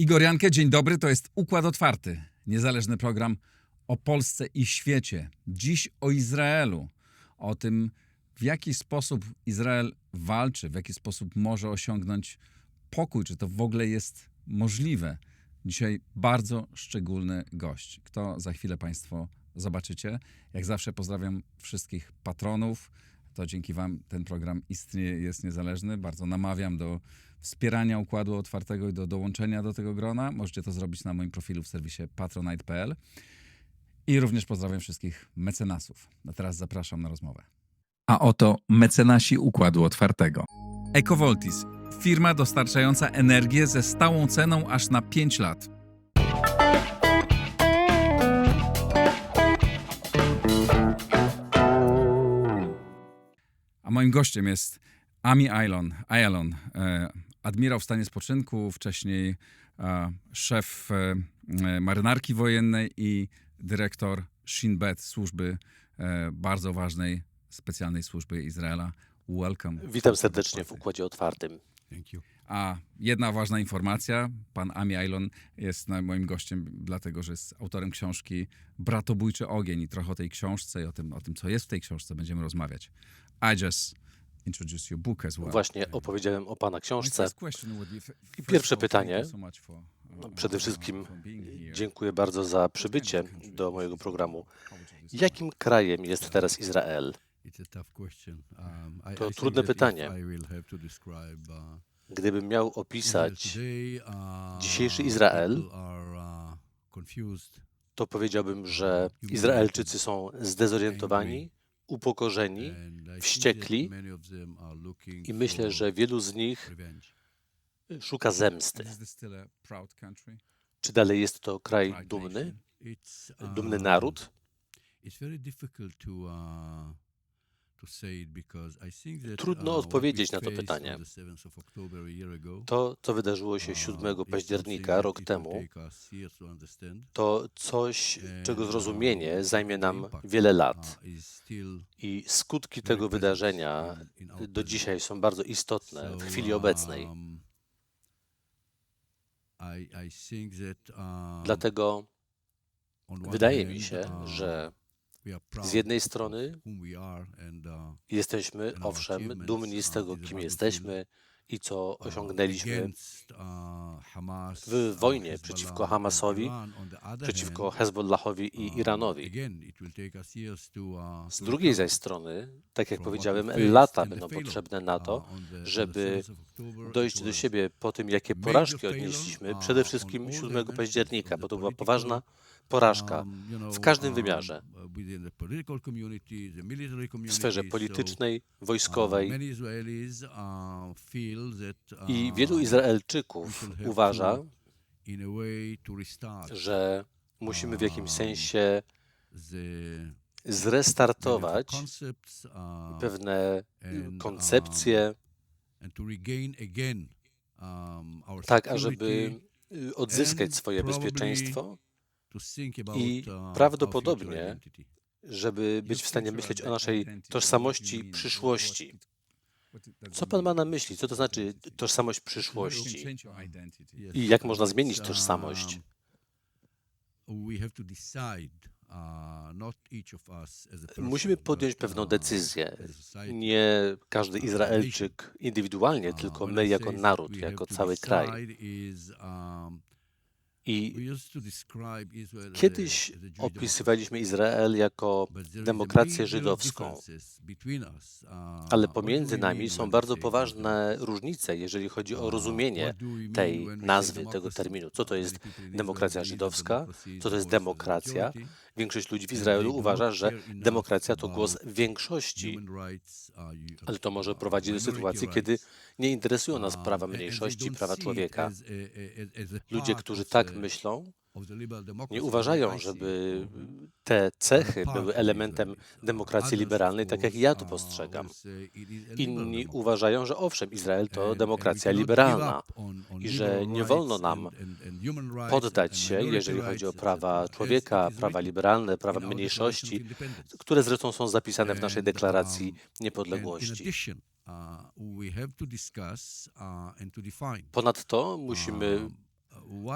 Igor Jankę, dzień dobry, to jest Układ Otwarty, niezależny program o Polsce i świecie. Dziś o Izraelu, o tym, w jaki sposób Izrael walczy, w jaki sposób może osiągnąć pokój, czy to w ogóle jest możliwe. Dzisiaj bardzo szczególny gość, kto za chwilę Państwo zobaczycie. Jak zawsze pozdrawiam wszystkich patronów. To dzięki Wam ten program istnieje, jest niezależny. Bardzo namawiam do wspierania Układu Otwartego i do dołączenia do tego grona. Możecie to zrobić na moim profilu w serwisie patronite.pl. I również pozdrawiam wszystkich mecenasów. A teraz zapraszam na rozmowę. A oto mecenasi Układu Otwartego. Ecovoltis, firma dostarczająca energię ze stałą ceną aż na 5 lat. A moim gościem jest Ami Ayalon, admirał w stanie spoczynku, wcześniej szef marynarki wojennej i dyrektor Shin Bet, służby bardzo ważnej, specjalnej służby Izraela. Welcome. Witam serdecznie w Układzie Otwartym. Thank you. A jedna ważna informacja, pan Ami Ayalon jest moim gościem, dlatego że jest autorem książki Bratobójczy ogień i trochę o tej książce i o tym, co jest w tej książce będziemy rozmawiać. I just introduced your book as well. Właśnie opowiedziałem o Pana książce. I pierwsze pytanie. Przede wszystkim dziękuję bardzo za przybycie do mojego programu. Jakim krajem jest teraz Izrael? To trudne pytanie. Gdybym miał opisać dzisiejszy Izrael, to powiedziałbym, że Izraelczycy są zdezorientowani, upokorzeni, wściekli i myślę, że wielu z nich szuka zemsty. Czy dalej jest to kraj dumny? Dumny naród? Trudno odpowiedzieć na to pytanie. To, co wydarzyło się 7 października rok temu, to coś, czego zrozumienie zajmie nam wiele lat. I skutki tego wydarzenia do dzisiaj są bardzo istotne w chwili obecnej. Dlatego wydaje mi się, że z jednej strony jesteśmy, owszem, dumni z tego, kim jesteśmy i co osiągnęliśmy w wojnie przeciwko Hamasowi, przeciwko Hezbollahowi i Iranowi. Z drugiej zaś strony, tak jak powiedziałem, lata będą potrzebne na to, żeby dojść do siebie po tym, jakie porażki odnieśliśmy, przede wszystkim 7 października, bo to była poważna porażka w każdym wymiarze. W sferze politycznej, wojskowej. I wielu Izraelczyków uważa, że musimy w jakimś sensie zrestartować pewne koncepcje, tak ażeby odzyskać swoje bezpieczeństwo i prawdopodobnie, żeby być w stanie myśleć o naszej tożsamości przyszłości. Co Pan ma na myśli? Co to znaczy tożsamość przyszłości? I jak można zmienić tożsamość? Musimy podjąć pewną decyzję. Nie każdy Izraelczyk indywidualnie, tylko my jako naród, jako cały kraj. I kiedyś opisywaliśmy Izrael jako demokrację żydowską, ale pomiędzy nami są bardzo poważne różnice, jeżeli chodzi o rozumienie tej nazwy, tego terminu. Co to jest demokracja żydowska? Co to jest demokracja? Większość ludzi w Izraelu uważa, że demokracja to głos większości, ale to może prowadzić do sytuacji, kiedy nie interesują nas prawa mniejszości, prawa człowieka. Ludzie, którzy tak myślą, nie uważają, żeby te cechy były elementem demokracji liberalnej, tak jak ja to postrzegam. Inni uważają, że owszem, Izrael to demokracja liberalna i że nie wolno nam poddać się, jeżeli chodzi o prawa człowieka, prawa liberalne, prawa mniejszości, które zresztą są zapisane w naszej deklaracji niepodległości. Ponadto musimy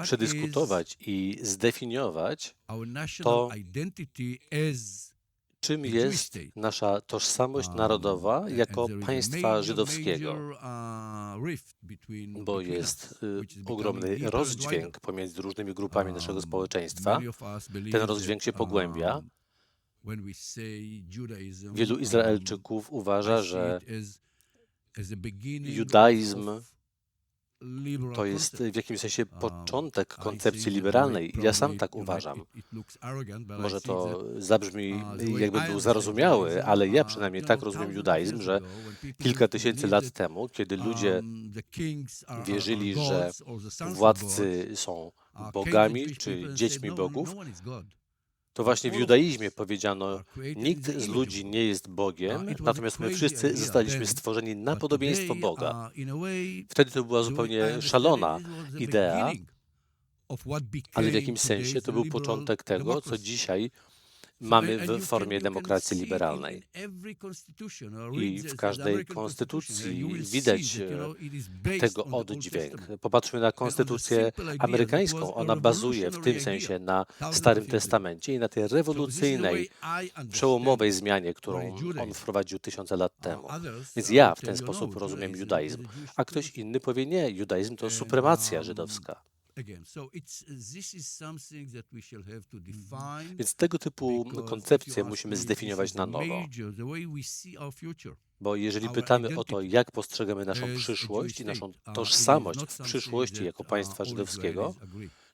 przedyskutować i zdefiniować to, czym jest nasza tożsamość narodowa jako państwa żydowskiego, bo jest ogromny rozdźwięk pomiędzy różnymi grupami naszego społeczeństwa. Ten rozdźwięk się pogłębia. Wielu Izraelczyków uważa, że judaizm to jest w jakimś sensie początek koncepcji liberalnej. Ja sam tak uważam. Może to zabrzmi, jakby był zarozumiały, ale ja przynajmniej tak rozumiem judaizm, że kilka tysięcy lat temu, kiedy ludzie wierzyli, że władcy są bogami czy dziećmi bogów, to właśnie w judaizmie powiedziano, nikt z ludzi nie jest Bogiem, natomiast my wszyscy zostaliśmy stworzeni na podobieństwo Boga. Wtedy to była zupełnie szalona idea, ale w jakimś sensie to był początek tego, co dzisiaj mamy w formie demokracji liberalnej. I w każdej konstytucji widać tego oddźwięk. Popatrzmy na konstytucję amerykańską. Ona bazuje w tym sensie na Starym Testamencie i na tej rewolucyjnej, przełomowej zmianie, którą on wprowadził tysiące lat temu. Więc ja w ten sposób rozumiem judaizm. A ktoś inny powie nie, judaizm to supremacja żydowska. Więc tego typu koncepcje musimy zdefiniować na nowo. Bo jeżeli pytamy o to, jak postrzegamy naszą przyszłość i naszą tożsamość w przyszłości jako państwa żydowskiego,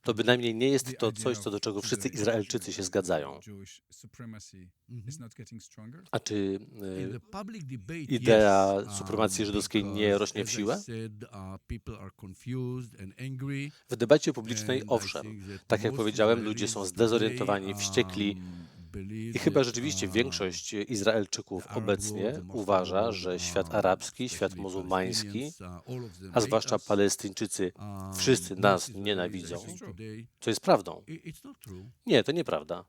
to bynajmniej nie jest to coś, co do czego wszyscy Izraelczycy się zgadzają. A czy idea supremacji żydowskiej nie rośnie w siłę? W debacie publicznej owszem. Tak jak powiedziałem, ludzie są zdezorientowani, wściekli i chyba rzeczywiście większość Izraelczyków obecnie uważa, że świat arabski, świat muzułmański, a zwłaszcza Palestyńczycy, wszyscy nas nienawidzą, co jest prawdą. Nie, to nieprawda.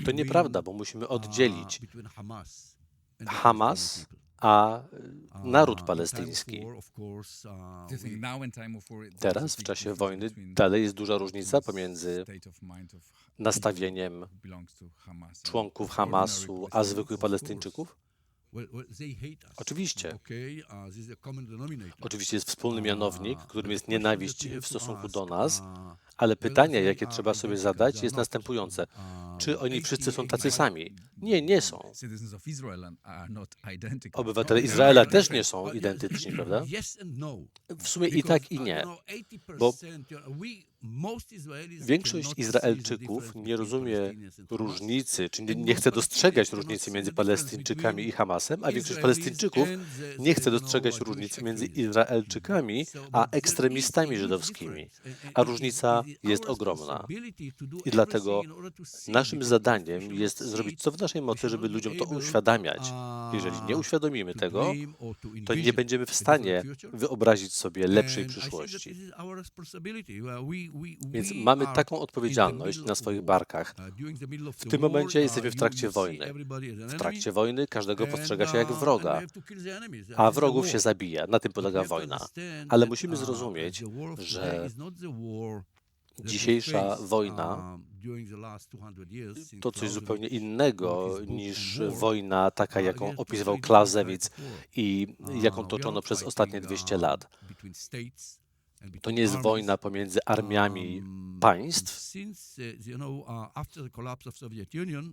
To nieprawda, bo musimy oddzielić Hamas a naród palestyński. Teraz, w czasie wojny, dalej jest duża różnica pomiędzy nastawieniem członków Hamasu a zwykłych Palestyńczyków? Oczywiście. Oczywiście jest wspólny mianownik, którym jest nienawiść w stosunku do nas, ale pytanie, jakie trzeba sobie zadać, jest następujące. Czy oni wszyscy są tacy sami? Nie, nie są. Obywatele Izraela też nie są identyczni, prawda? W sumie i tak, i nie. Bo większość Izraelczyków nie rozumie różnicy, czy nie chce dostrzegać różnicy między Palestyńczykami i Hamasem, a większość Palestyńczyków nie chce dostrzegać różnicy między Izraelczykami a ekstremistami żydowskimi. A różnica jest ogromna. I dlatego naszym zadaniem jest zrobić co w naszej mocy, żeby ludziom to uświadamiać. Jeżeli nie uświadomimy tego, to nie będziemy w stanie wyobrazić sobie lepszej przyszłości. Więc mamy taką odpowiedzialność na swoich barkach. W tym momencie jesteśmy w trakcie wojny. W trakcie wojny każdego postrzega się jak wroga, a wrogów się zabija. Na tym polega wojna. Ale musimy zrozumieć, że dzisiejsza wojna to coś zupełnie innego niż wojna taka, jaką opisywał Clausewitz i jaką toczono przez ostatnie 200 lat. To nie jest wojna pomiędzy armiami państw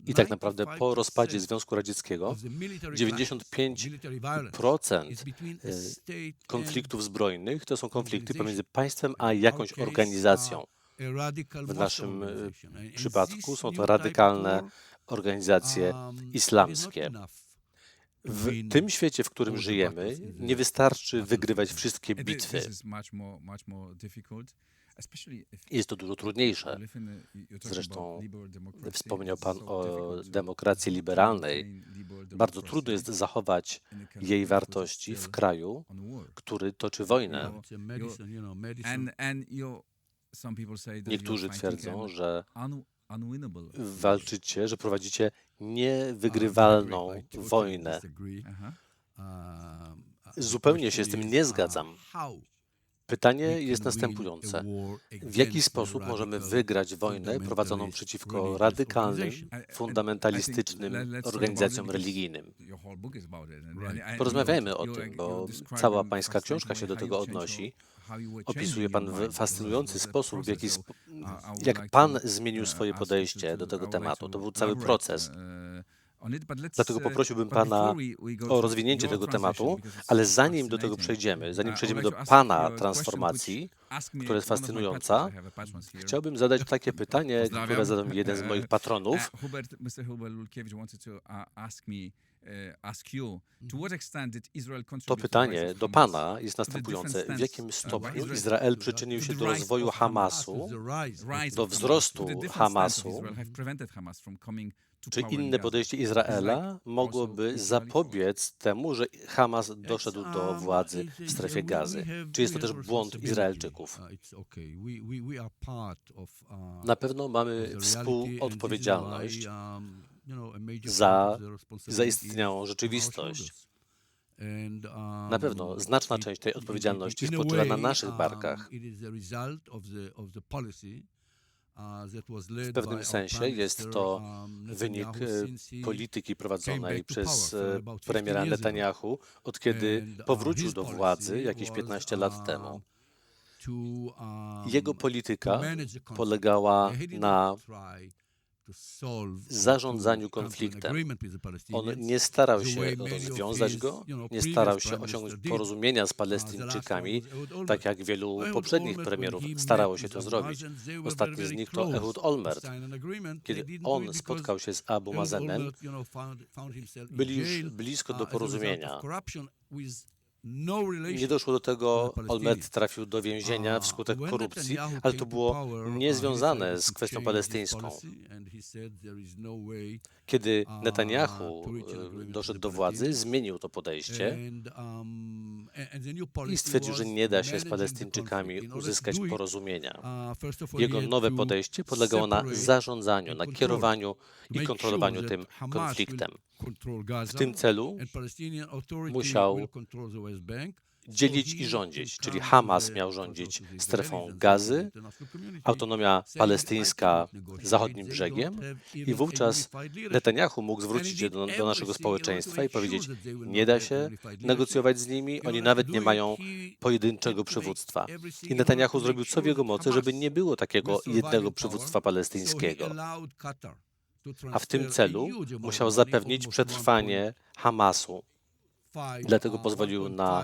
i tak naprawdę po rozpadzie Związku Radzieckiego 95% konfliktów zbrojnych to są konflikty pomiędzy państwem a jakąś organizacją. W naszym przypadku są to radykalne organizacje islamskie. W tym świecie, w którym żyjemy, nie wystarczy wygrywać wszystkie bitwy. Jest to dużo trudniejsze. Zresztą wspomniał Pan o demokracji liberalnej. Bardzo trudno jest zachować jej wartości w kraju, który toczy wojnę. Niektórzy twierdzą, że walczycie, że prowadzicie niewygrywalną wojnę. zupełnie się z tym nie zgadzam. Pytanie jest następujące. W jaki sposób możemy wygrać wojnę prowadzoną przeciwko radykalnym, fundamentalistycznym organizacjom religijnym? Porozmawiajmy o tym, bo cała pańska książka się do tego odnosi. Opisuje pan w fascynujący sposób, jak pan zmienił swoje podejście do tego tematu. To był cały proces. Dlatego poprosiłbym pana o rozwinięcie tego tematu, ale zanim do tego przejdziemy, zanim przejdziemy do pana transformacji, która jest fascynująca, chciałbym zadać takie pytanie, które zadał mi jeden z moich patronów. To pytanie do pana jest następujące. W jakim stopniu Izrael przyczynił się do rozwoju Hamasu, do wzrostu Hamasu? Czy inne podejście Izraela mogłoby zapobiec temu, że Hamas doszedł do władzy w strefie Gazy? Czy jest to też błąd Izraelczyków? Na pewno mamy współodpowiedzialność za zaistniałą rzeczywistość. Na pewno znaczna część tej odpowiedzialności spoczywa na naszych barkach. W pewnym sensie jest to wynik polityki prowadzonej przez premiera Netanyahu, od kiedy powrócił do władzy jakieś 15 lat temu. Jego polityka polegała na zarządzaniu konfliktem. On nie starał się rozwiązać go, nie starał się osiągnąć porozumienia z Palestyńczykami, tak jak wielu poprzednich premierów starało się to zrobić. Ostatni z nich to Ehud Olmert. Kiedy on spotkał się z Abu Mazenem, byli już blisko do porozumienia. Nie doszło do tego, Olmert trafił do więzienia wskutek korupcji, ale to było niezwiązane z kwestią palestyńską. Kiedy Netanyahu doszedł do władzy, zmienił to podejście i stwierdził, że nie da się z Palestyńczykami uzyskać porozumienia. Jego nowe podejście polegało na zarządzaniu, na kierowaniu i kontrolowaniu tym konfliktem. W tym celu musiał dzielić i rządzić, czyli Hamas miał rządzić strefą Gazy, autonomia palestyńska zachodnim brzegiem i wówczas Netanyahu mógł zwrócić się do naszego społeczeństwa i powiedzieć, nie da się negocjować z nimi, oni nawet nie mają pojedynczego przywództwa. I Netanyahu zrobił co w jego mocy, żeby nie było takiego jednego przywództwa palestyńskiego. A w tym celu musiał zapewnić przetrwanie Hamasu. Dlatego pozwolił na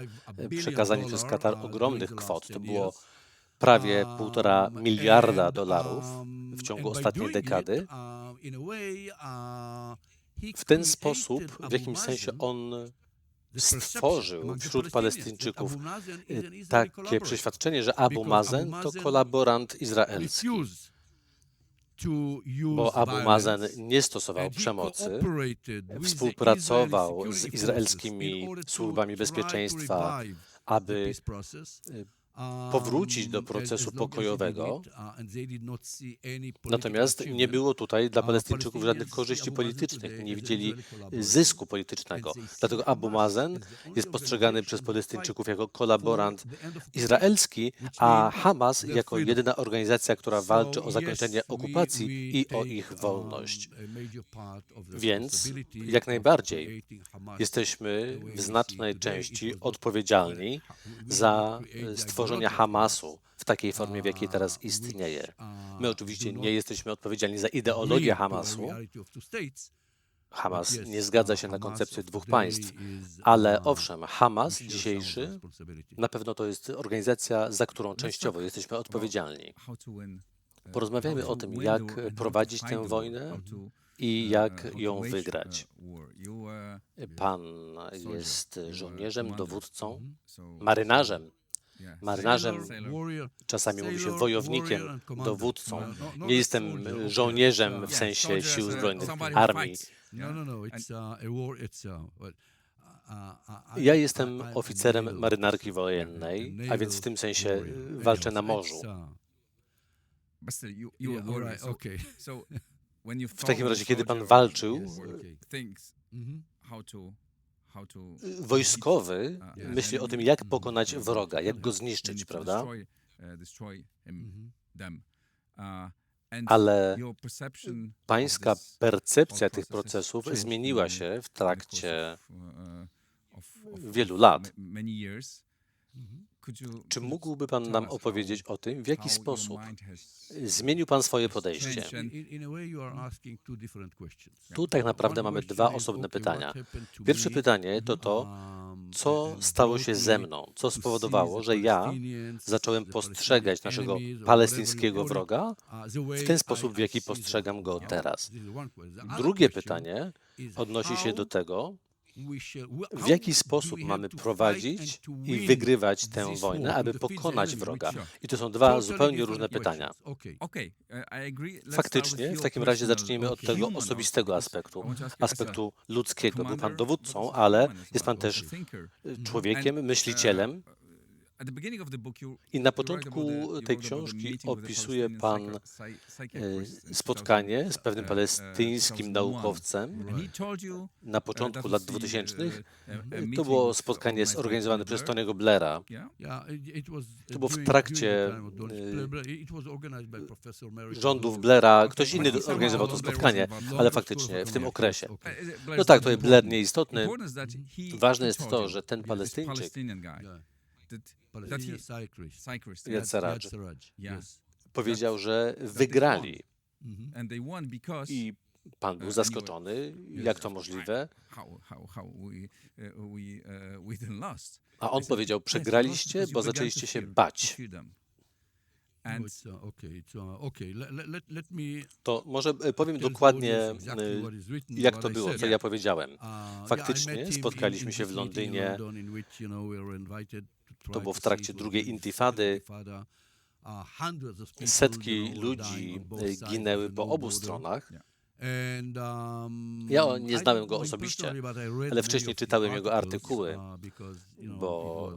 przekazanie przez Katar ogromnych kwot. To było prawie $1,5 miliarda w ciągu ostatniej dekady. W ten sposób, w jakimś sensie on stworzył wśród Palestyńczyków takie przeświadczenie, że Abu Mazen to kolaborant izraelski. Bo Abu Mazen nie stosował przemocy, współpracował z izraelskimi służbami bezpieczeństwa, aby powrócić do procesu pokojowego. Natomiast nie było tutaj dla Palestyńczyków żadnych korzyści politycznych, nie widzieli zysku politycznego. Dlatego Abu Mazen jest postrzegany przez Palestyńczyków jako kolaborant izraelski, a Hamas jako jedyna organizacja, która walczy o zakończenie okupacji i o ich wolność. Więc jak najbardziej jesteśmy w znacznej części odpowiedzialni za stworzenie Hamasu w takiej formie, w jakiej teraz istnieje. My oczywiście nie jesteśmy odpowiedzialni za ideologię Hamasu. Hamas nie zgadza się na koncepcję dwóch państw, ale owszem, Hamas dzisiejszy na pewno to jest organizacja, za którą częściowo jesteśmy odpowiedzialni. Porozmawiajmy o tym, jak prowadzić tę wojnę i jak ją wygrać. Pan jest żołnierzem, dowódcą, marynarzem. Czasami mówi się wojownikiem, dowódcą. Nie jestem żołnierzem w sensie sił zbrojnych, armii. Ja jestem oficerem marynarki wojennej, a więc w tym sensie walczę na morzu. W takim razie, kiedy pan walczył, wojskowy myśli o tym, jak pokonać wroga, jak go zniszczyć, prawda? Ale pańska percepcja tych procesów zmieniła się w trakcie wielu lat. Czy mógłby Pan nam opowiedzieć o tym, w jaki sposób zmienił Pan swoje podejście? Tu tak naprawdę mamy dwa osobne pytania. Pierwsze pytanie to to, co stało się ze mną, co spowodowało, że ja zacząłem postrzegać naszego palestyńskiego wroga w ten sposób, w jaki postrzegam go teraz. Drugie pytanie odnosi się do tego, w jaki sposób mamy prowadzić i wygrywać tę wojnę, aby pokonać wroga. I to są dwa zupełnie różne pytania. Faktycznie, w takim razie zacznijmy od tego osobistego aspektu ludzkiego. Był Pan dowódcą, ale jest Pan też człowiekiem, myślicielem. I na początku tej książki opisuje Pan spotkanie z pewnym palestyńskim naukowcem na początku lat 2000. To było spotkanie zorganizowane przez Tony'ego Blaira. To było w trakcie rządów Blaira. Ktoś inny organizował to spotkanie, ale faktycznie w tym okresie. No tak, to jest Blair nieistotny. Ważne jest to, że ten Palestyńczyk, Yasser powiedział, że wygrali. I Pan był zaskoczony, jak to możliwe. A on powiedział, przegraliście, bo zaczęliście się bać. To może powiem dokładnie, jak to było, co ja powiedziałem. Faktycznie spotkaliśmy się w Londynie. To było w trakcie drugiej intifady. Setki ludzi ginęły po obu stronach. Ja nie znałem go osobiście, ale wcześniej czytałem jego artykuły, bo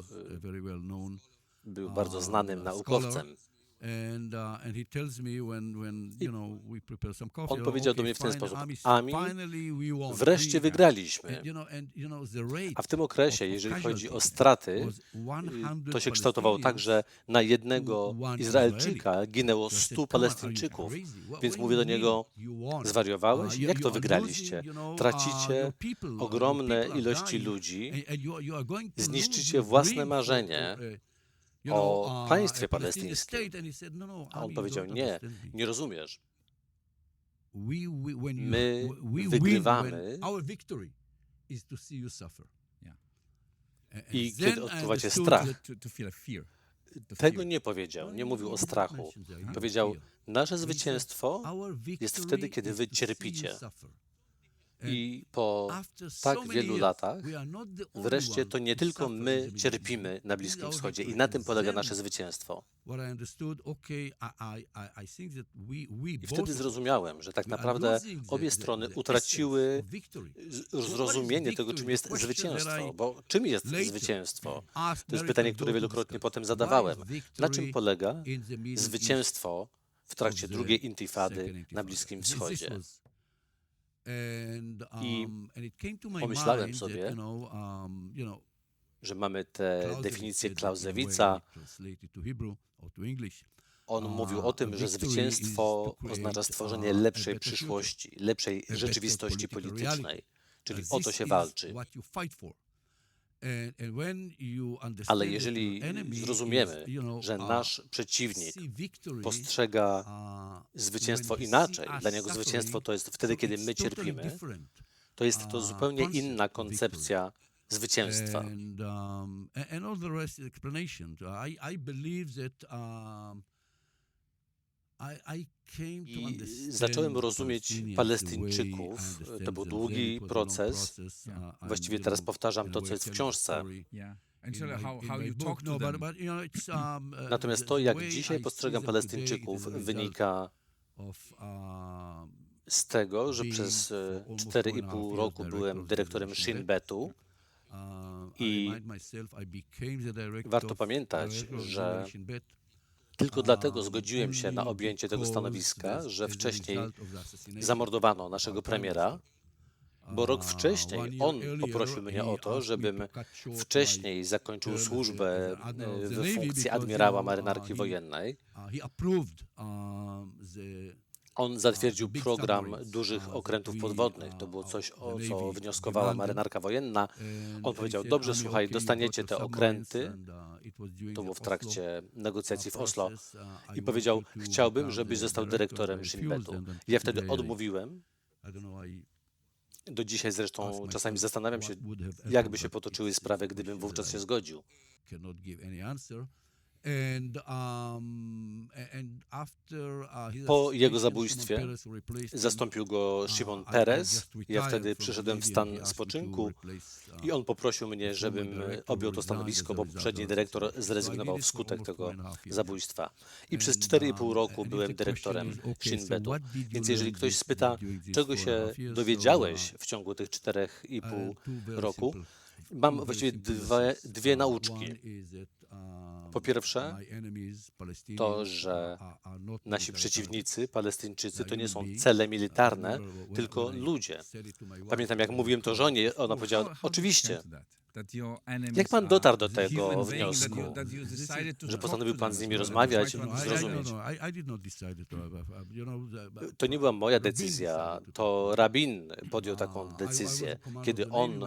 był bardzo znanym naukowcem. On powiedział do mnie w ten sposób: Ami, wreszcie wygraliśmy. A w tym okresie, jeżeli chodzi o straty, to się kształtowało tak, że na jednego Izraelczyka ginęło 100 Palestyńczyków. Więc mówię do niego: zwariowałeś? Jak to wygraliście? Tracicie ogromne ilości ludzi, zniszczycie własne marzenie o państwie palestyńskim. A on powiedział: nie, nie rozumiesz. My wygrywamy i kiedy odczuwacie strach. Tego nie powiedział, nie mówił o strachu. Powiedział: nasze zwycięstwo jest wtedy, kiedy wy cierpicie. I po tak wielu latach wreszcie to nie tylko my cierpimy na Bliskim Wschodzie i na tym polega nasze zwycięstwo. I wtedy zrozumiałem, że tak naprawdę obie strony utraciły zrozumienie tego, czym jest zwycięstwo. Bo czym jest zwycięstwo? To jest pytanie, które wielokrotnie potem zadawałem. Na czym polega zwycięstwo w trakcie drugiej intifady na Bliskim Wschodzie? I pomyślałem sobie, że mamy tę definicję Clausewitza. On mówił o tym, że zwycięstwo oznacza stworzenie lepszej przyszłości, lepszej rzeczywistości politycznej, czyli o to się walczy. Ale jeżeli zrozumiemy, że nasz przeciwnik postrzega zwycięstwo inaczej, dla niego zwycięstwo to jest wtedy, kiedy my cierpimy, to jest to zupełnie inna koncepcja zwycięstwa. I zacząłem rozumieć Palestyńczyków. To był długi proces. Właściwie teraz powtarzam to, co jest w książce. Natomiast to, jak dzisiaj postrzegam Palestyńczyków, wynika z tego, że przez 4,5 roku byłem dyrektorem Shin Betu i warto pamiętać, że tylko dlatego zgodziłem się na objęcie tego stanowiska, że wcześniej zamordowano naszego premiera bo rok wcześniej on poprosił mnie o to, żebym wcześniej zakończył służbę w funkcji admirała marynarki wojennej. On zatwierdził program dużych okrętów podwodnych. To było coś, o co wnioskowała marynarka wojenna. On powiedział, dobrze, słuchaj, dostaniecie te okręty. To było w trakcie negocjacji w Oslo. I powiedział, chciałbym, żebyś został dyrektorem Shin Betu. Ja wtedy odmówiłem. Do dzisiaj zresztą czasami zastanawiam się, jak by się potoczyły sprawy, gdybym wówczas się zgodził. Po jego zabójstwie zastąpił go Shimon Peres. Ja wtedy przyszedłem w stan spoczynku i on poprosił mnie, żebym objął to stanowisko, bo poprzedni dyrektor zrezygnował wskutek tego zabójstwa. I przez 4,5 roku byłem dyrektorem Shin Betu. Więc jeżeli ktoś spyta, czego się dowiedziałeś w ciągu tych 4,5 roku, mam właściwie dwie nauczki. Po pierwsze, to, że nasi przeciwnicy, Palestyńczycy, to nie są cele militarne, tylko ludzie. Pamiętam, jak mówiłem to żonie, ona powiedziała, oczywiście. Jak pan dotarł do tego wniosku, że postanowił pan z nimi rozmawiać, zrozumieć? To nie była moja decyzja, to rabin podjął taką decyzję, kiedy on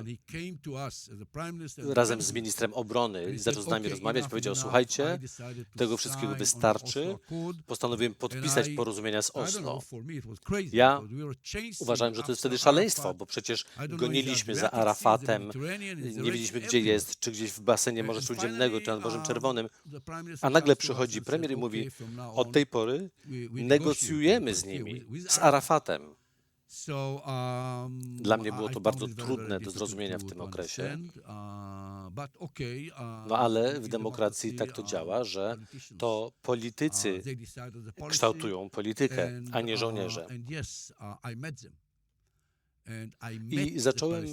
razem z ministrem obrony zaczął z nami rozmawiać, powiedział, słuchajcie, tego wszystkiego wystarczy, postanowiłem podpisać porozumienia z Oslo. Ja uważałem, że to jest wtedy szaleństwo, bo przecież goniliśmy za Arafatem, nie wiedzieliśmy, gdzie jest, czy gdzieś w basenie Morza Śródziemnego, czy nad Morzem Czerwonym, a nagle przychodzi premier i mówi, od tej pory negocjujemy z nimi, z Arafatem. Dla mnie było to bardzo trudne do zrozumienia w tym okresie. No ale w demokracji tak to działa, że to politycy kształtują politykę, a nie żołnierze. I zacząłem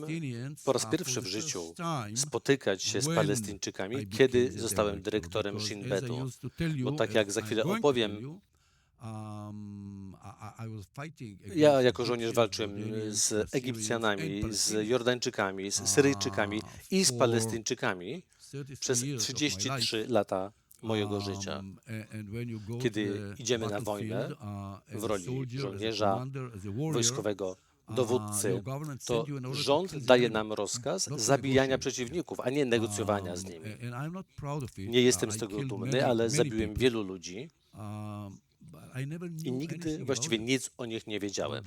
po raz pierwszy w życiu spotykać się z Palestyńczykami, kiedy zostałem dyrektorem Shin Betu. Bo tak jak za chwilę opowiem, ja jako żołnierz walczyłem z Egipcjanami, z Jordańczykami, z Syryjczykami i z Palestyńczykami przez 33 lata mojego życia. Kiedy idziemy na wojnę w roli żołnierza, wojskowego dowódcy, to rząd daje nam rozkaz zabijania przeciwników, a nie negocjowania z nimi. Nie jestem z tego dumny, ale zabiłem wielu ludzi i nigdy właściwie nic o nich nie wiedziałem.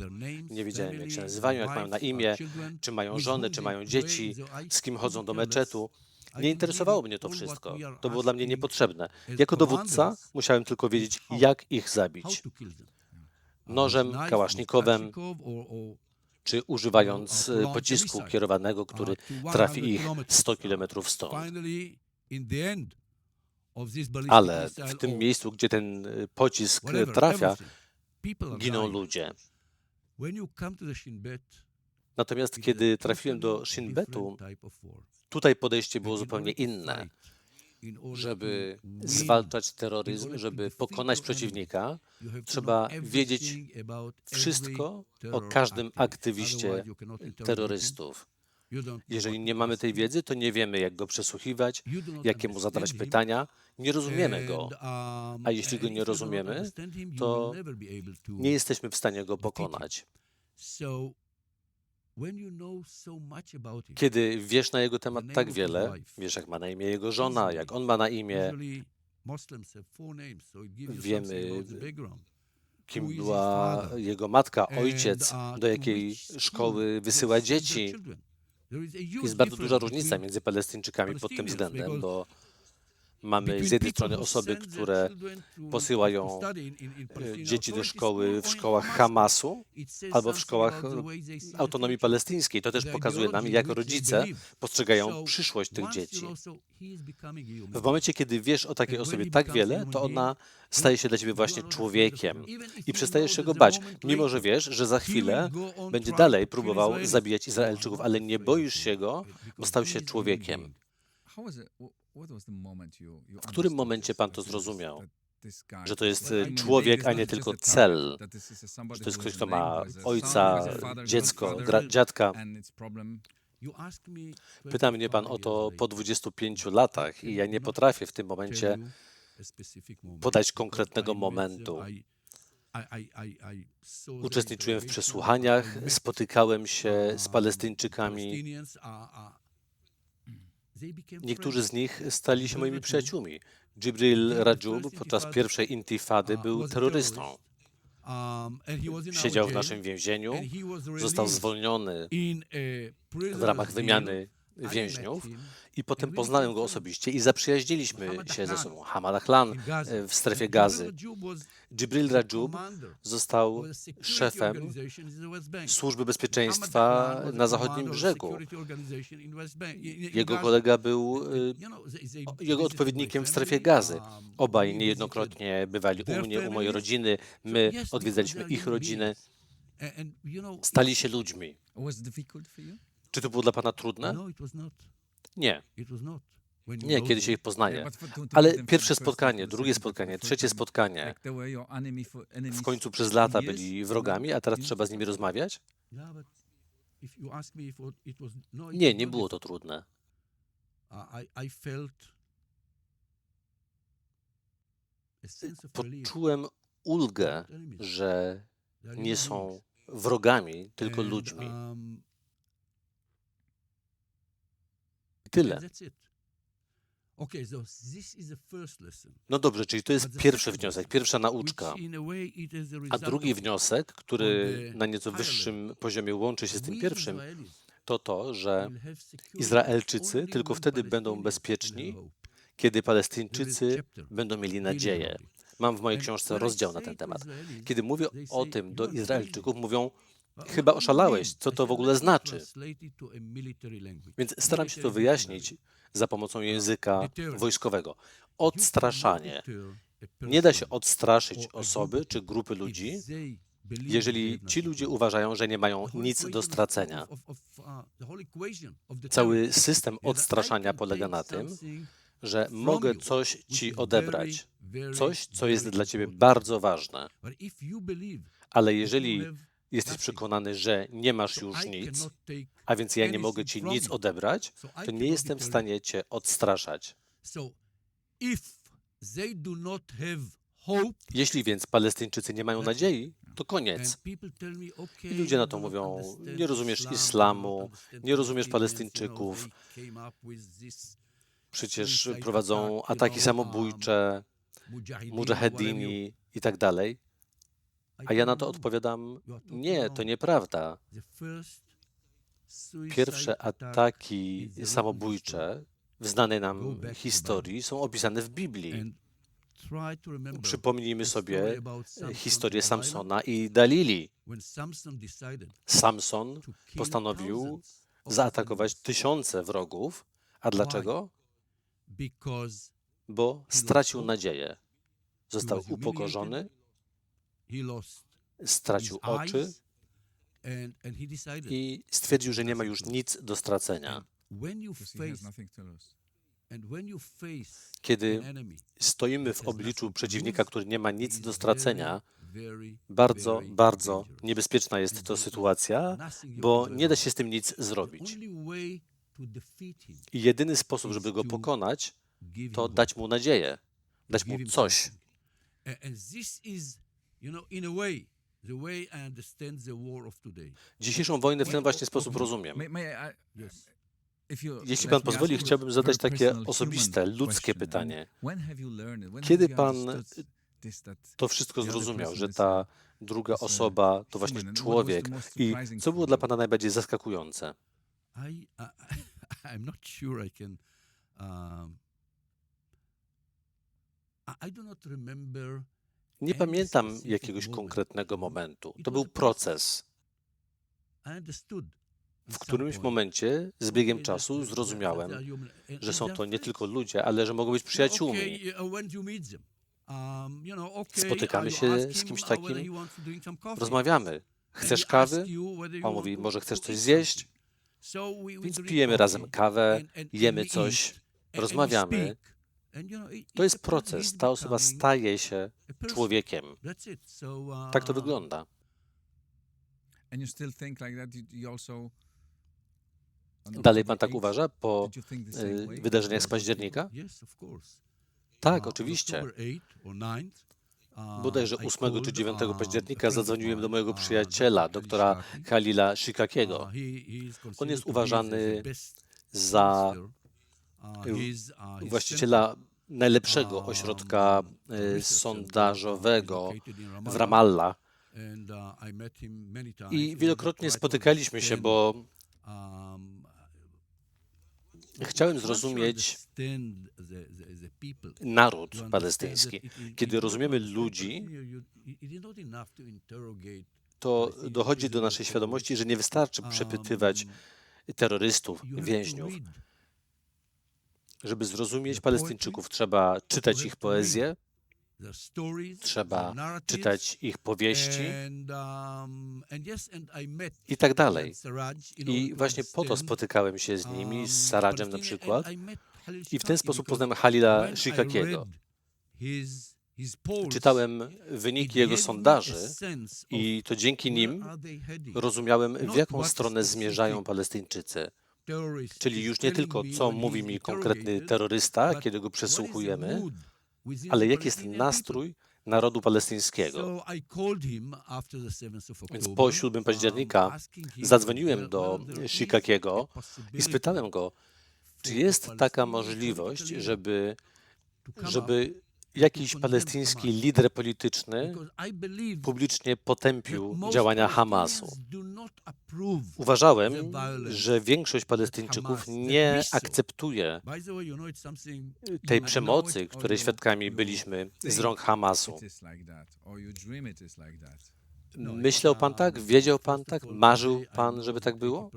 Nie wiedziałem, jak się nazywają, jak mają na imię, czy mają żony, czy mają dzieci, z kim chodzą do meczetu. Nie interesowało mnie to wszystko. To było dla mnie niepotrzebne. Jako dowódca musiałem tylko wiedzieć, jak ich zabić. Nożem, kałasznikowem, czy używając pocisku kierowanego, który trafi ich 100 kilometrów stąd. Ale w tym miejscu, gdzie ten pocisk trafia, giną ludzie. Natomiast kiedy trafiłem do Shin Betu, tutaj podejście było zupełnie inne. Żeby zwalczać terroryzm, żeby pokonać przeciwnika, trzeba wiedzieć wszystko o każdym aktywiście terrorystów. Jeżeli nie mamy tej wiedzy, to nie wiemy, jak go przesłuchiwać, jakiemu zadawać pytania, nie rozumiemy go. A jeśli go nie rozumiemy, to nie jesteśmy w stanie go pokonać. Kiedy wiesz na jego temat tak wiele, wiesz, jak ma na imię jego żona, jak on ma na imię, wiemy, kim była jego matka, ojciec, do jakiej szkoły wysyła dzieci. Jest bardzo duża różnica między Palestyńczykami pod tym względem, bo mamy z jednej strony osoby, które posyłają dzieci do szkoły w szkołach Hamasu albo w szkołach autonomii palestyńskiej. To też pokazuje nam, jak rodzice postrzegają przyszłość tych dzieci. W momencie, kiedy wiesz o takiej osobie tak wiele, to ona staje się dla ciebie właśnie człowiekiem i przestajesz się go bać, mimo że wiesz, że za chwilę będzie dalej próbował zabijać Izraelczyków, ale nie boisz się go, bo stał się człowiekiem. W którym momencie pan to zrozumiał, że to jest człowiek, a nie tylko cel, że to jest ktoś, kto ma ojca, dziecko, dziadka. Pyta mnie pan o to po 25 latach i ja nie potrafię w tym momencie podać konkretnego momentu. Uczestniczyłem w przesłuchaniach, spotykałem się z Palestyńczykami. Niektórzy z nich stali się moimi przyjaciółmi. Jibril Rajub podczas pierwszej intifady był terrorystą. Siedział w naszym więzieniu, został zwolniony w ramach wymiany więźniów i potem poznałem go osobiście i zaprzyjaźniliśmy się ze sobą. Hamad Ahlan w strefie Gazy. Jibril Rajub został szefem służby bezpieczeństwa na zachodnim brzegu. Jego kolega był jego odpowiednikiem w strefie Gazy. Obaj niejednokrotnie bywali u mnie, u mojej rodziny. My odwiedzaliśmy ich rodziny. Stali się ludźmi. Czy to było dla pana trudne? Nie. Nie, kiedy się ich poznaje. Ale pierwsze spotkanie, drugie spotkanie, trzecie spotkanie. W końcu przez lata byli wrogami, a teraz trzeba z nimi rozmawiać? Nie, nie było to trudne. Poczułem ulgę, że nie są wrogami, tylko ludźmi. Tyle. No dobrze, czyli to jest pierwszy wniosek, pierwsza nauczka. A drugi wniosek, który na nieco wyższym poziomie łączy się z tym pierwszym, to to, że Izraelczycy tylko wtedy będą bezpieczni, kiedy Palestyńczycy będą mieli nadzieję. Mam w mojej książce rozdział na ten temat. Kiedy mówię o tym do Izraelczyków, mówią: chyba oszalałeś, co to w ogóle znaczy? Więc staram się to wyjaśnić za pomocą języka wojskowego. Odstraszanie. Nie da się odstraszyć osoby czy grupy ludzi, jeżeli ci ludzie uważają, że nie mają nic do stracenia. Cały system odstraszania polega na tym, że mogę coś ci odebrać, coś, co jest dla ciebie bardzo ważne. Ale jeżeli jesteś przekonany, że nie masz już nic, a więc ja nie mogę ci nic odebrać, to nie jestem w stanie cię odstraszać. Jeśli więc Palestyńczycy nie mają nadziei, to koniec. I ludzie na to mówią: nie rozumiesz islamu, nie rozumiesz Palestyńczyków, przecież prowadzą ataki samobójcze, mujahedini i tak dalej. A ja na to odpowiadam: nie, to nieprawda. Pierwsze ataki samobójcze w znanej nam historii są opisane w Biblii. Przypomnijmy sobie historię Samsona i Dalili. Samson postanowił zaatakować tysiące wrogów. A dlaczego? Bo stracił nadzieję. Został upokorzony, stracił oczy i stwierdził, że nie ma już nic do stracenia. Kiedy stoimy w obliczu przeciwnika, który nie ma nic do stracenia, bardzo, bardzo niebezpieczna jest to sytuacja, bo nie da się z tym nic zrobić. I jedyny sposób, żeby go pokonać, to dać mu nadzieję, dać mu coś. Dzisiejszą wojnę w ten właśnie sposób rozumiem. Jeśli pan pozwoli, chciałbym zadać takie osobiste, ludzkie pytanie. Kiedy pan to wszystko zrozumiał, że ta druga osoba to właśnie człowiek? I co było dla pana najbardziej zaskakujące? Nie pamiętam jakiegoś konkretnego momentu. To był proces. W którymś momencie, z biegiem czasu, zrozumiałem, że są to nie tylko ludzie, ale że mogą być przyjaciółmi. Spotykamy się z kimś takim, rozmawiamy. Chcesz kawy? On mówi: może chcesz coś zjeść? Więc pijemy razem kawę, jemy coś, rozmawiamy To jest proces. Ta osoba staje się człowiekiem. Tak to wygląda. And you still think like that? You also Dalej pan tak uważa po wydarzeniach z października? Tak, oczywiście. Bodajże 8 czy 9 października zadzwoniłem do mojego przyjaciela, doktora Khalila Shikakiego. On jest uważany za właściciela najlepszego ośrodka sondażowego w Ramallah. I wielokrotnie spotykaliśmy się, bo chciałem zrozumieć naród palestyński. Kiedy rozumiemy ludzi, to dochodzi do naszej świadomości, że nie wystarczy przepytywać terrorystów, więźniów. Żeby zrozumieć Palestyńczyków, trzeba czytać ich poezję, trzeba czytać ich powieści i tak dalej. I właśnie po to spotykałem się z nimi, z Saradżem na przykład, i w ten sposób poznałem Khalila Shikakiego. Czytałem wyniki jego sondaży i to dzięki nim rozumiałem, w jaką stronę zmierzają Palestyńczycy. Czyli już nie tylko, co mówi mi konkretny terrorysta, kiedy go przesłuchujemy, ale jaki jest nastrój narodu palestyńskiego. Więc po 7 października zadzwoniłem do Shikakiego i spytałem go, czy jest taka możliwość, żeby jakiś palestyński lider polityczny publicznie potępił działania Hamasu. Uważałem, że większość Palestyńczyków nie akceptuje tej przemocy, której świadkami byliśmy z rąk Hamasu. Myślał pan tak? Wiedział pan tak? Marzył pan, żeby tak było?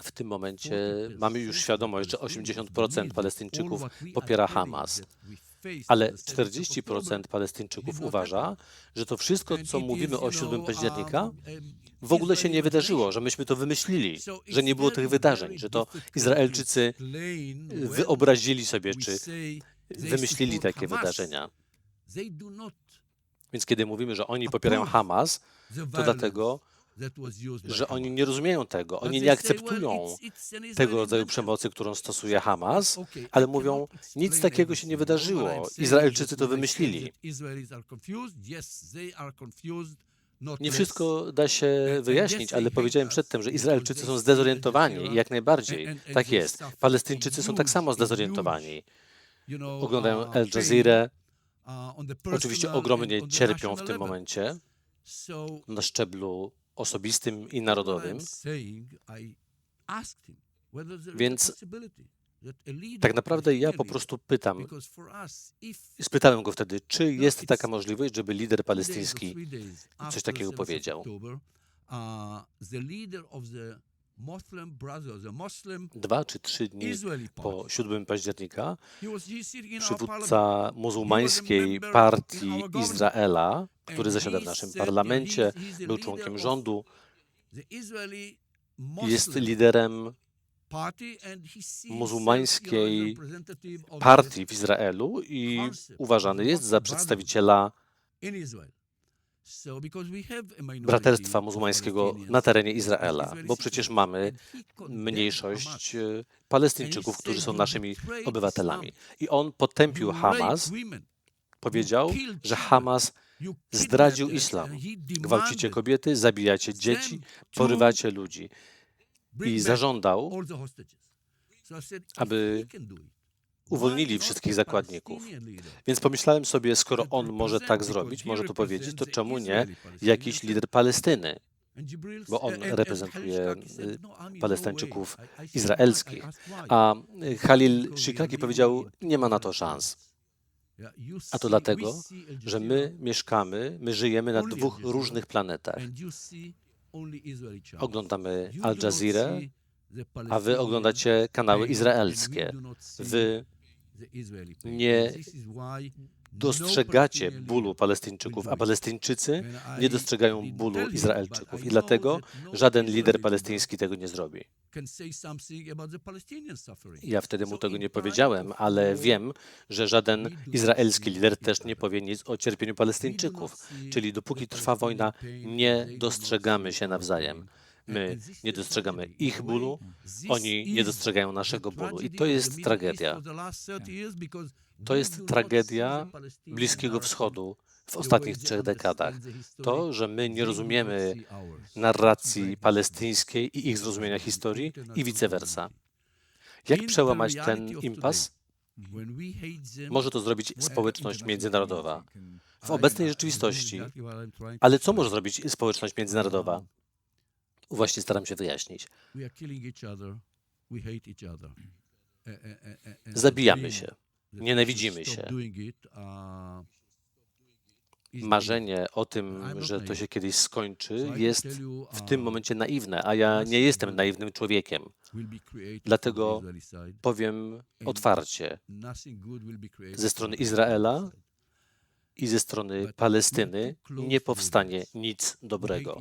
W tym momencie mamy już świadomość, że 80% Palestyńczyków popiera Hamas, ale 40% Palestyńczyków uważa, że to wszystko, co mówimy o 7 października, w ogóle się nie wydarzyło, że myśmy to wymyślili, że nie było tych wydarzeń, że to Izraelczycy wyobrazili sobie, czy wymyślili takie wydarzenia. Więc kiedy mówimy, że oni popierają Hamas, to dlatego, że oni nie rozumieją tego, oni nie akceptują tego rodzaju przemocy, którą stosuje Hamas, ale mówią, nic takiego się nie wydarzyło, Izraelczycy to wymyślili. Nie wszystko da się wyjaśnić, ale powiedziałem przedtem, że Izraelczycy są zdezorientowani i jak najbardziej, tak jest. Palestyńczycy są tak samo zdezorientowani. Oglądają Al Jazeera, oczywiście ogromnie cierpią w tym momencie na szczeblu osobistym i narodowym. Więc tak naprawdę ja po prostu spytałem go wtedy, czy jest taka możliwość, żeby lider palestyński coś takiego powiedział. 2 czy 3 dni po 7 października przywódca muzułmańskiej partii Izraela, który zasiada w naszym parlamencie, był członkiem rządu, jest liderem muzułmańskiej partii w Izraelu i uważany jest za przedstawiciela braterstwa muzułmańskiego na terenie Izraela, bo przecież mamy mniejszość Palestyńczyków, którzy są naszymi obywatelami. I on potępił Hamas, powiedział, że Hamas zdradził islam. Gwałcicie kobiety, zabijacie dzieci, porywacie ludzi. I zażądał, aby uwolnili wszystkich zakładników. Więc pomyślałem sobie, skoro on może tak zrobić, może to powiedzieć, to czemu nie jakiś lider Palestyny? Bo on reprezentuje Palestyńczyków izraelskich. A Khalil Shikaki powiedział, nie ma na to szans. A to dlatego, że my żyjemy na 2 różnych planetach. Oglądamy Al Jazeera, a wy oglądacie kanały izraelskie. Wy dostrzegacie bólu Palestyńczyków, a Palestyńczycy nie dostrzegają bólu Izraelczyków. I dlatego żaden lider palestyński tego nie zrobi. Ja wtedy mu tego nie powiedziałem, ale wiem, że żaden izraelski lider też nie powie nic o cierpieniu Palestyńczyków. Czyli dopóki trwa wojna, nie dostrzegamy się nawzajem. My nie dostrzegamy ich bólu, oni nie dostrzegają naszego bólu. I to jest tragedia. To jest tragedia Bliskiego Wschodu w ostatnich 3 dekadach. To, że my nie rozumiemy narracji palestyńskiej i ich zrozumienia historii i vice versa. Jak przełamać ten impas? Może to zrobić społeczność międzynarodowa. W obecnej rzeczywistości. Ale co może zrobić społeczność międzynarodowa? Właśnie staram się wyjaśnić. Zabijamy się. Nienawidzimy się. Marzenie o tym, że to się kiedyś skończy, jest w tym momencie naiwne, a ja nie jestem naiwnym człowiekiem. Dlatego powiem otwarcie, ze strony Izraela i ze strony Palestyny nie powstanie nic dobrego.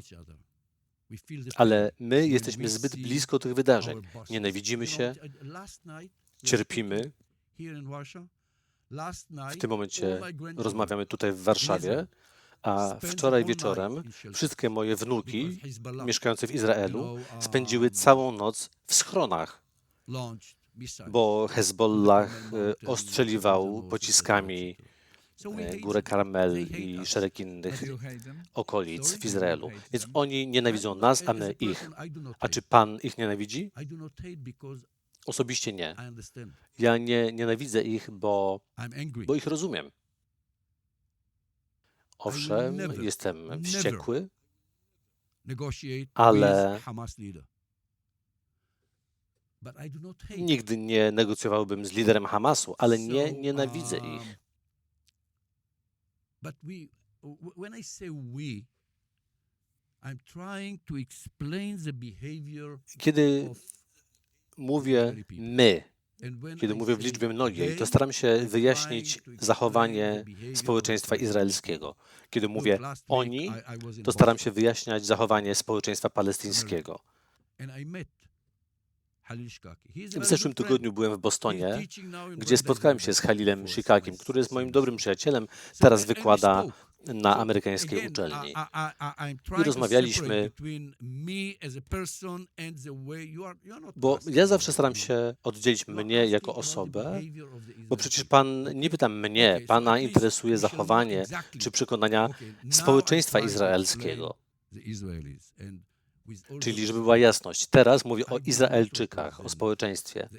Ale my jesteśmy zbyt blisko tych wydarzeń. Nienawidzimy się, cierpimy. W tym momencie rozmawiamy tutaj w Warszawie, a wczoraj wieczorem wszystkie moje wnuki mieszkające w Izraelu spędziły całą noc w schronach, bo Hezbollah ostrzeliwał pociskami Górę Karmel i szereg innych okolic w Izraelu. Więc oni nienawidzą nas, a my ich. A czy Pan ich nienawidzi? Osobiście nie. Ja nie nienawidzę ich, bo ich rozumiem. Owszem, jestem wściekły, ale nigdy nie negocjowałbym z liderem Hamasu, ale nie nienawidzę ich. Kiedy mówię my, kiedy mówię w liczbie mnogiej, to staram się wyjaśnić zachowanie społeczeństwa izraelskiego. Kiedy mówię oni, to staram się wyjaśniać zachowanie społeczeństwa palestyńskiego. W zeszłym tygodniu byłem w Bostonie, gdzie spotkałem się z Halilem Shikakim, który jest moim dobrym przyjacielem, teraz wykłada na amerykańskiej uczelni. I rozmawialiśmy, bo ja zawsze staram się oddzielić mnie jako osobę, bo przecież Pan nie pyta mnie, Pana interesuje zachowanie czy przekonania społeczeństwa izraelskiego. Czyli, żeby była jasność, teraz mówię o Izraelczykach, o społeczeństwie.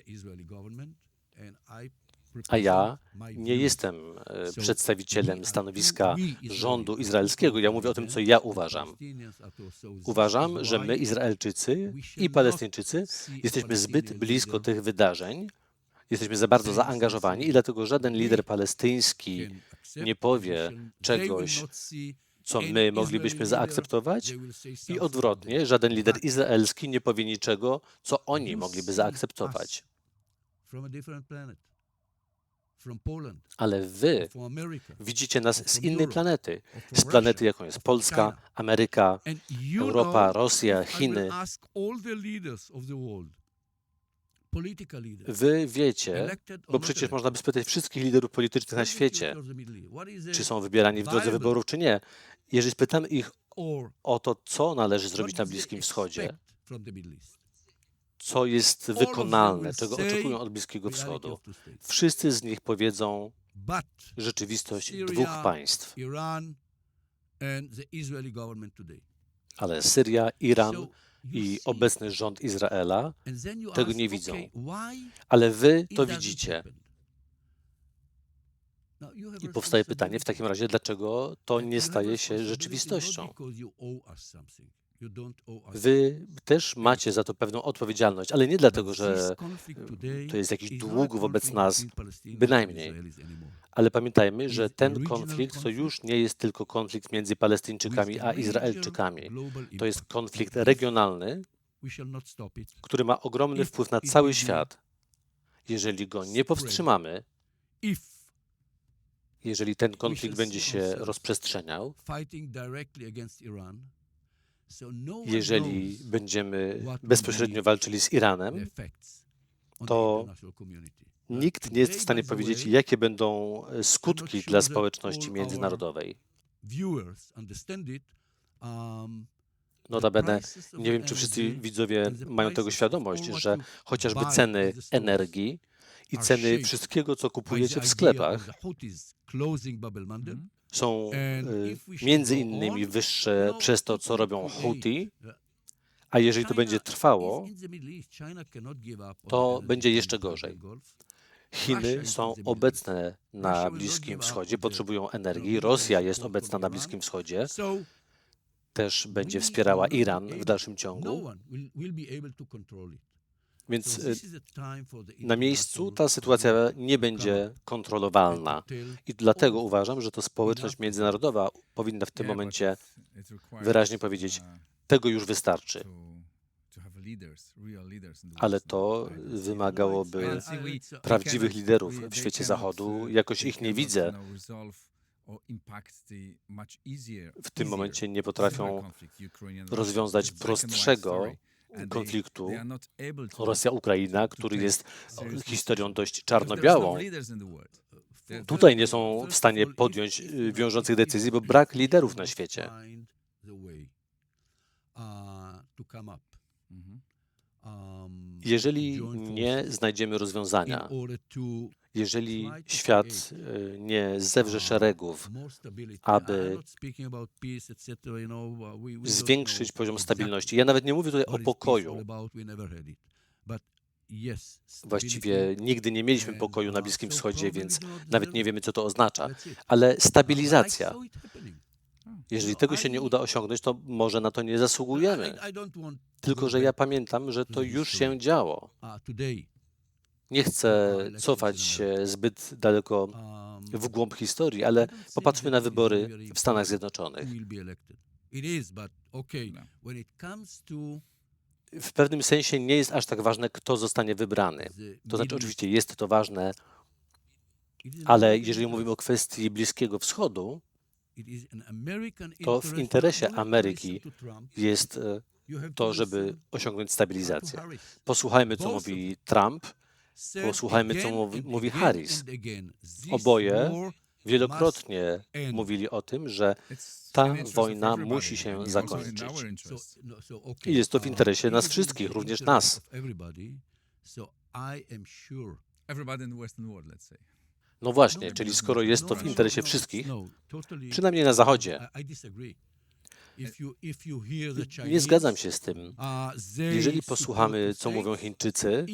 A ja nie jestem przedstawicielem stanowiska rządu izraelskiego. Ja mówię o tym, co ja uważam. Uważam, że my, Izraelczycy i Palestyńczycy, jesteśmy zbyt blisko tych wydarzeń, jesteśmy za bardzo zaangażowani i dlatego żaden lider palestyński nie powie czegoś, co my moglibyśmy zaakceptować i odwrotnie, żaden lider izraelski nie powie niczego, co oni mogliby zaakceptować. Ale wy widzicie nas z innej planety, z planety, jaką jest Polska, Ameryka, Europa, Rosja, Chiny. Wy wiecie, bo przecież można by spytać wszystkich liderów politycznych na świecie, czy są wybierani w drodze wyborów, czy nie. Jeżeli spytamy ich o to, co należy zrobić na Bliskim Wschodzie, co jest wykonalne, czego oczekują od Bliskiego Wschodu, wszyscy z nich powiedzą rzeczywistość 2 państw. Ale Syria, Iran i obecny rząd Izraela tego nie widzą. Ale wy to widzicie. I powstaje pytanie w takim razie, dlaczego to nie staje się rzeczywistością? Wy też macie za to pewną odpowiedzialność, ale nie dlatego, że to jest jakiś dług wobec nas, bynajmniej. Ale pamiętajmy, że ten konflikt to już nie jest tylko konflikt między Palestyńczykami a Izraelczykami. To jest konflikt regionalny, który ma ogromny wpływ na cały świat. Jeżeli go nie powstrzymamy, jeżeli ten konflikt będzie się rozprzestrzeniał, jeżeli będziemy bezpośrednio walczyli z Iranem, to nikt nie jest w stanie powiedzieć, jakie będą skutki dla społeczności międzynarodowej. Notabene, nie wiem, czy wszyscy widzowie mają tego świadomość, że chociażby ceny energii i ceny wszystkiego, co kupujecie w sklepach, są między innymi wyższe przez to, co robią Houthi, a jeżeli to będzie trwało, to będzie jeszcze gorzej. Chiny są obecne na Bliskim Wschodzie, potrzebują energii. Rosja jest obecna na Bliskim Wschodzie, też będzie wspierała Iran w dalszym ciągu. Więc na miejscu ta sytuacja nie będzie kontrolowalna. I dlatego uważam, że to społeczność międzynarodowa powinna w tym momencie wyraźnie powiedzieć, tego już wystarczy. Ale to wymagałoby prawdziwych liderów w świecie Zachodu. Jakoś ich nie widzę. W tym momencie nie potrafią rozwiązać prostszego konfliktu Rosja-Ukraina, który jest historią dość czarno-białą. Tutaj nie są w stanie podjąć wiążących decyzji, bo brak liderów na świecie. Jeżeli nie znajdziemy rozwiązania, jeżeli świat nie zewrze szeregów, aby zwiększyć poziom stabilności. Ja nawet nie mówię tutaj o pokoju. Właściwie nigdy nie mieliśmy pokoju na Bliskim Wschodzie, więc nawet nie wiemy, co to oznacza. Ale stabilizacja. Jeżeli tego się nie uda osiągnąć, to może na to nie zasługujemy. Tylko że ja pamiętam, że to już się działo. Nie chcę cofać się zbyt daleko w głąb historii, ale popatrzmy na wybory w Stanach Zjednoczonych. W pewnym sensie nie jest aż tak ważne, kto zostanie wybrany. To znaczy, oczywiście jest to ważne, ale jeżeli mówimy o kwestii Bliskiego Wschodu, to w interesie Ameryki jest to, żeby osiągnąć stabilizację. Posłuchajmy, co mówi Trump, posłuchajmy, co mówi Harris. Oboje wielokrotnie mówili o tym, że ta wojna musi się zakończyć. I jest to w interesie nas wszystkich, również nas. No właśnie, czyli skoro jest to w interesie wszystkich, przynajmniej na Zachodzie, nie zgadzam się z tym. Jeżeli posłuchamy, co mówią Chińczycy,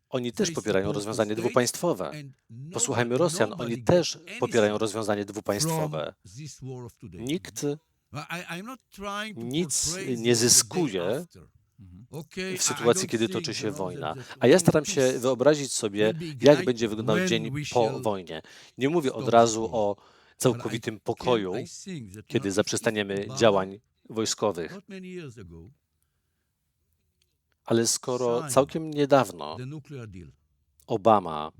oni też popierają rozwiązanie dwupaństwowe. Posłuchajmy Rosjan, oni też popierają rozwiązanie dwupaństwowe. Nikt nic nie zyskuje w sytuacji, kiedy toczy się wojna. A ja staram się wyobrazić sobie, jak będzie wyglądał dzień po wojnie. Nie mówię od razu o całkowitym pokoju, kiedy zaprzestaniemy działań wojskowych. Ale skoro całkiem niedawno Obama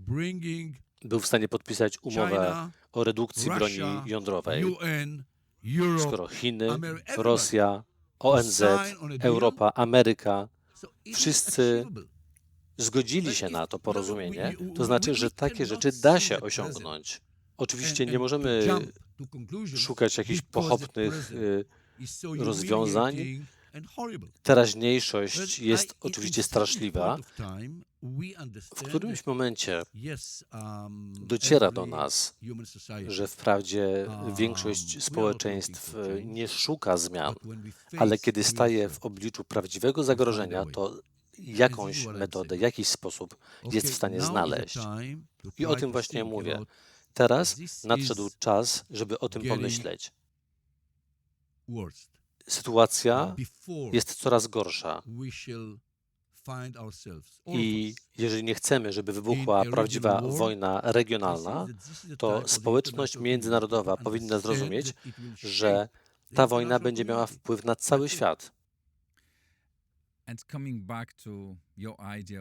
był w stanie podpisać umowę o redukcji broni jądrowej, skoro Chiny, Rosja, ONZ, Europa, Ameryka, wszyscy zgodzili się na to porozumienie, to znaczy, że takie rzeczy da się osiągnąć. Oczywiście nie możemy szukać jakichś pochopnych rozwiązań. Teraźniejszość jest oczywiście straszliwa. W którymś momencie dociera do nas, że wprawdzie większość społeczeństw nie szuka zmian, ale kiedy staje w obliczu prawdziwego zagrożenia, to jakąś metodę, jakiś sposób jest w stanie znaleźć. I o tym właśnie mówię. Teraz nadszedł czas, żeby o tym pomyśleć. Sytuacja jest coraz gorsza. I jeżeli nie chcemy, żeby wybuchła prawdziwa wojna regionalna, to społeczność międzynarodowa powinna zrozumieć, że ta wojna będzie miała wpływ na cały świat.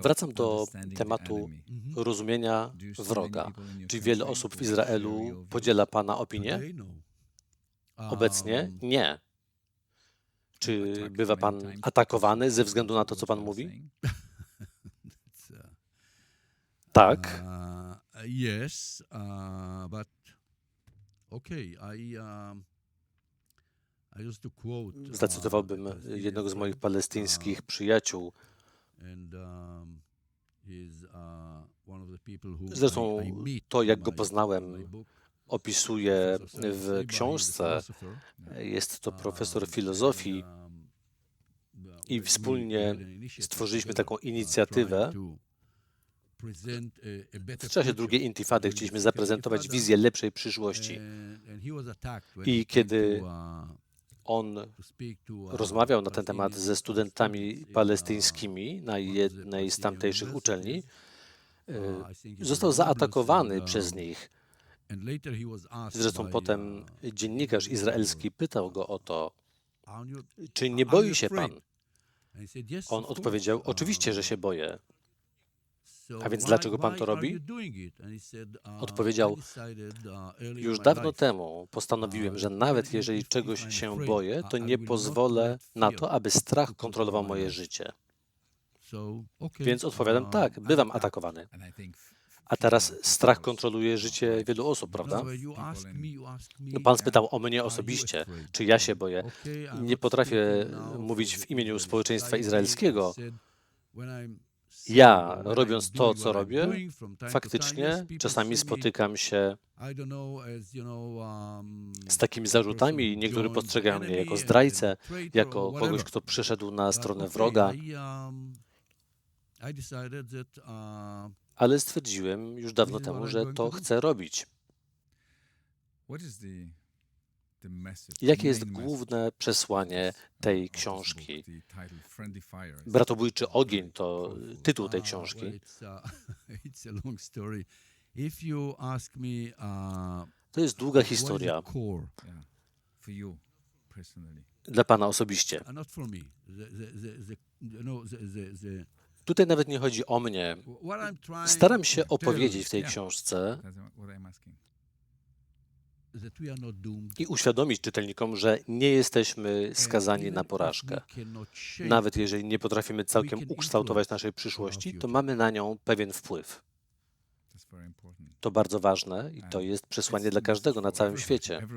Wracam do tematu rozumienia wroga. Czy wiele osób w Izraelu podziela Pana opinię? Obecnie nie. Czy bywa Pan atakowany ze względu na to, co Pan mówi? Tak. Yes, but okay. I used to quote Zacytowałbym jednego z moich palestyńskich przyjaciół. and he's one of the people who Zresztą I meet to, jak in go my poznałem, book. opisuje Professor Seba, w he's a książce. philosopher. Jest to profesor filozofii i wspólnie stworzyliśmy taką inicjatywę. W czasie drugiej intifady chcieliśmy zaprezentować wizję lepszej przyszłości. I kiedy on rozmawiał na ten temat ze studentami palestyńskimi na jednej z tamtejszych uczelni, został zaatakowany przez nich. Zresztą potem dziennikarz izraelski pytał go o to, czy nie boi się pan? On odpowiedział, oczywiście, że się boję. A więc dlaczego pan to robi? Odpowiedział, już dawno temu postanowiłem, że nawet jeżeli czegoś się boję, to nie pozwolę na to, aby strach kontrolował moje życie. Więc odpowiadam, tak, bywam atakowany. A teraz strach kontroluje życie wielu osób, prawda? No, pan spytał o mnie osobiście, czy ja się boję. Nie potrafię mówić w imieniu społeczeństwa izraelskiego. Ja, robiąc to, co robię, faktycznie czasami spotykam się z takimi zarzutami i niektórzy postrzegają mnie jako zdrajcę, jako kogoś, kto przyszedł na stronę wroga. Ale stwierdziłem już dawno temu, że to chcę robić. Jakie jest główne przesłanie tej książki? Bratobójczy ogień to tytuł tej książki. To jest długa historia. Dla pana osobiście. Tutaj nawet nie chodzi o mnie. Staram się opowiedzieć w tej książce i uświadomić czytelnikom, że nie jesteśmy skazani na porażkę. Nawet jeżeli nie potrafimy całkiem ukształtować naszej przyszłości, to mamy na nią pewien wpływ. To bardzo ważne i to jest przesłanie dla każdego na całym świecie.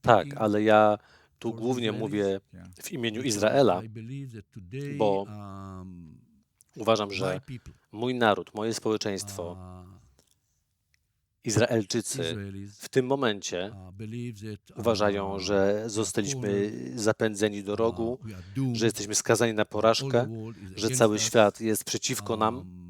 Tak, ale ja tu głównie mówię w imieniu Izraela, bo uważam, że mój naród, moje społeczeństwo, Izraelczycy w tym momencie uważają, że zostaliśmy zapędzeni do rogu, że jesteśmy skazani na porażkę, że cały świat jest przeciwko nam.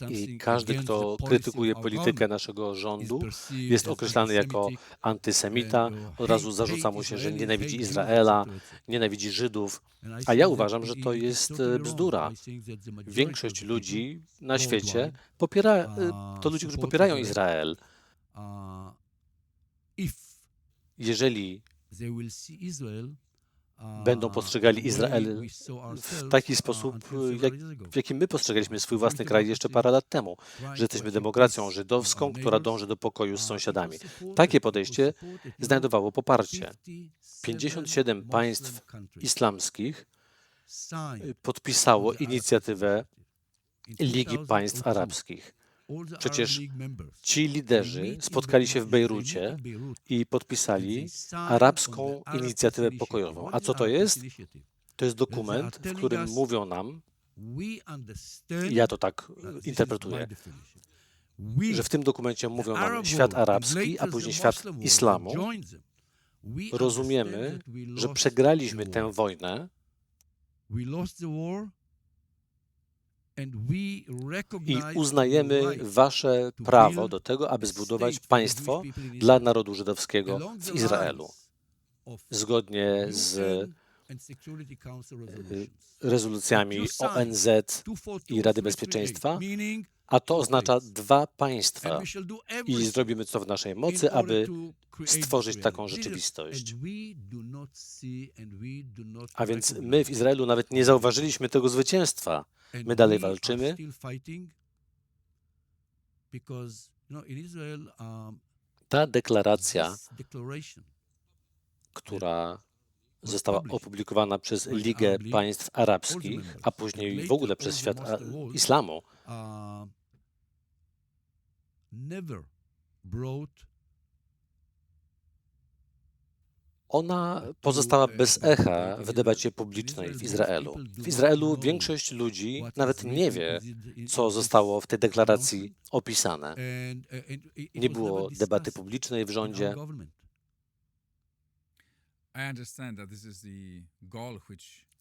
I każdy, kto krytykuje politykę naszego rządu, jest określany jako antysemita. Od razu zarzuca mu się, że nienawidzi Izraela, nienawidzi Żydów. A ja uważam, że to jest bzdura. Większość ludzi na świecie to ludzie, którzy popierają Izrael. Jeżeli będą postrzegali Izrael w taki sposób, w jakim my postrzegaliśmy swój własny kraj jeszcze parę lat temu, że jesteśmy demokracją żydowską, która dąży do pokoju z sąsiadami. Takie podejście znajdowało poparcie. 57 państw islamskich podpisało inicjatywę Ligi Państw Arabskich. Przecież ci liderzy spotkali się w Bejrucie i podpisali arabską inicjatywę pokojową. A co to jest? To jest dokument, w którym mówią nam, ja to tak interpretuję, że w tym dokumencie mówią nam świat arabski, a później świat islamu. Rozumiemy, że przegraliśmy tę wojnę i uznajemy wasze prawo do tego, aby zbudować państwo dla narodu żydowskiego w Izraelu. Zgodnie z rezolucjami ONZ i Rady Bezpieczeństwa, A to oznacza dwa państwa. And we shall do I everything zrobimy co w naszej in mocy, order aby to create stworzyć this taką reality. rzeczywistość. And we do not see and we do not A więc recognize my w Izraelu nawet nie zauważyliśmy tego zwycięstwa. And My dalej we are walczymy, still fighting because, in Israel, ta deklaracja, this declaration która została opublikowana przez Ligę Państw Arabskich, a później w ogóle przez świat islamu, never brought ona pozostała bez echa w debacie publicznej w Izraelu. W Izraelu większość ludzi nawet nie wie, co zostało w tej deklaracji opisane. Nie było debaty publicznej w rządzie.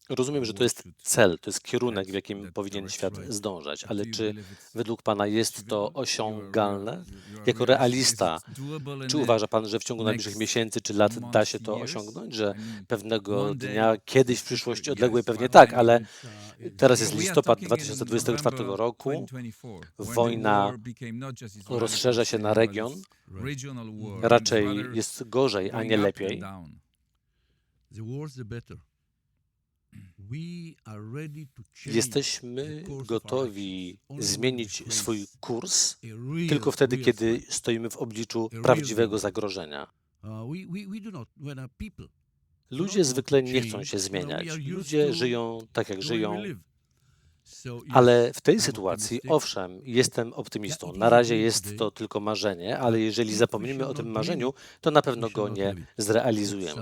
Rozumiem, że to jest cel, to jest kierunek, w jakim powinien świat zdążać, ale czy według Pana jest to osiągalne? Jako realista, czy uważa Pan, że w ciągu najbliższych miesięcy czy lat da się to osiągnąć, że pewnego dnia, kiedyś w przyszłości odległej pewnie tak, ale teraz jest listopad 2024 roku, wojna rozszerza się na region, raczej jest gorzej, a nie lepiej. Jesteśmy gotowi zmienić swój kurs tylko wtedy, kiedy stoimy w obliczu prawdziwego zagrożenia. Ludzie zwykle nie chcą się zmieniać. Ludzie żyją tak, jak żyją. Ale w tej sytuacji, owszem, jestem optymistą. Na razie jest to tylko marzenie, ale jeżeli zapomnimy o tym marzeniu, to na pewno go nie zrealizujemy.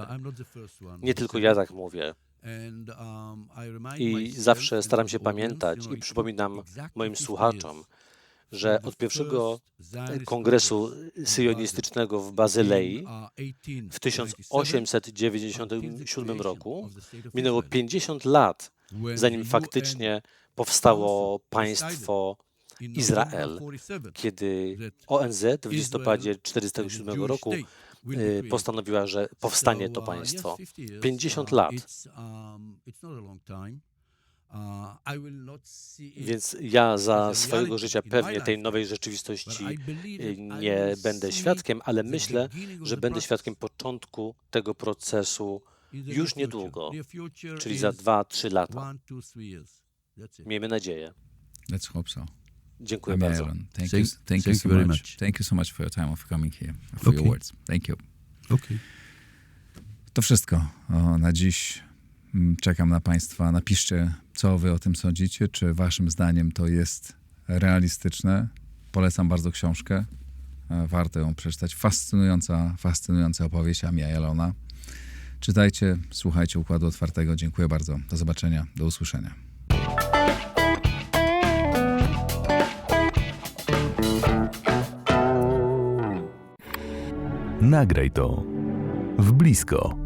Nie tylko ja tak mówię. I zawsze staram się pamiętać i przypominam moim słuchaczom, że od pierwszego kongresu syjonistycznego w Bazylei w 1897 roku minęło 50 lat, zanim faktycznie powstało państwo Izrael, kiedy ONZ w listopadzie 1947 roku postanowiła, że powstanie to państwo. 50 lat. Więc ja za swojego życia pewnie tej nowej rzeczywistości nie będę świadkiem, ale myślę, że będę świadkiem początku tego procesu już niedługo, czyli za 2-3 lata. Miejmy nadzieję. Let's hope so. Dziękuję bardzo. Aaron, thank you so much. Thank you so much for your time, for coming here, for your words. Thank you. To wszystko na dziś. Czekam na Państwa. Napiszcie, co Wy o tym sądzicie. Czy Waszym zdaniem to jest realistyczne? Polecam bardzo książkę. Warto ją przeczytać. Fascynująca opowieść Ami Ayalona. Czytajcie, słuchajcie Układu Otwartego. Dziękuję bardzo. Do zobaczenia. Do usłyszenia. Nagraj to w blisko.